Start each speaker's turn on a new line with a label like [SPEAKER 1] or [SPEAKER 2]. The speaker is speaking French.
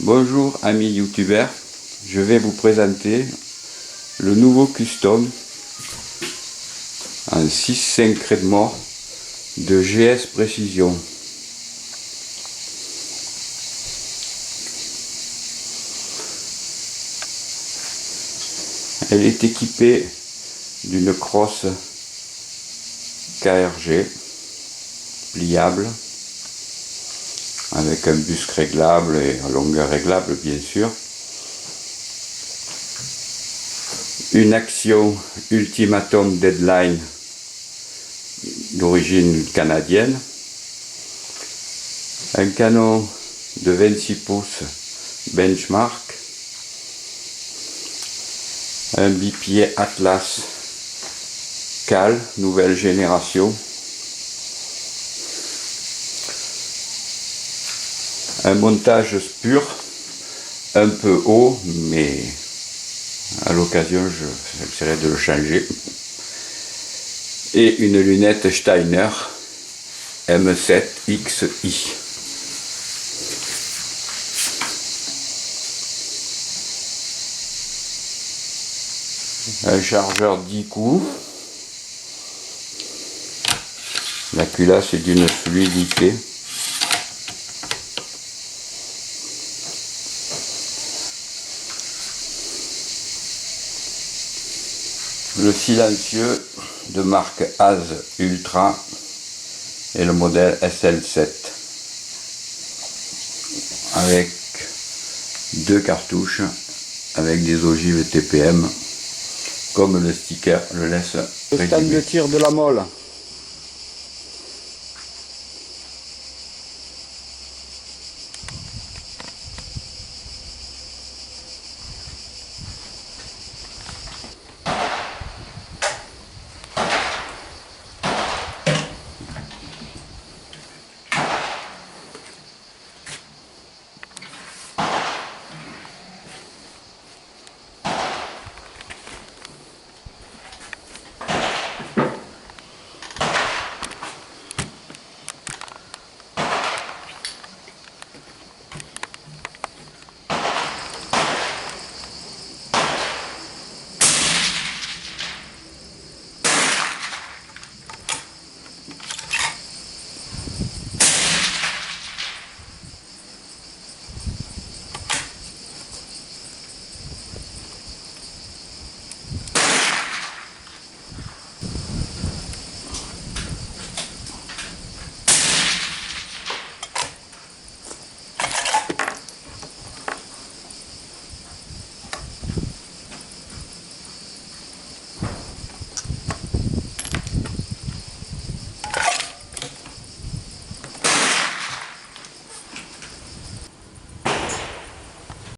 [SPEAKER 1] Bonjour amis youtubeurs, je vais vous présenter le nouveau custom en 6-5 craies de mort de GS Précision. Elle est équipée d'une crosse KRG pliable avec un busque réglable et en longueur réglable bien sûr, une action Ultimatum Deadline d'origine canadienne, un canon de 26 pouces Benchmark, un bipied Atlas Cal nouvelle génération, un montage pur un peu haut, mais à l'occasion j'essaierai de le changer, et une lunette Steiner M7XI. Un chargeur 10 coups. La culasse est d'une fluidité. Le silencieux de marque AZ Ultra et le modèle SL7 avec deux cartouches avec des ogives TPM comme le sticker le laisse
[SPEAKER 2] Le stand de
[SPEAKER 1] présumer.
[SPEAKER 2] tir de la Mole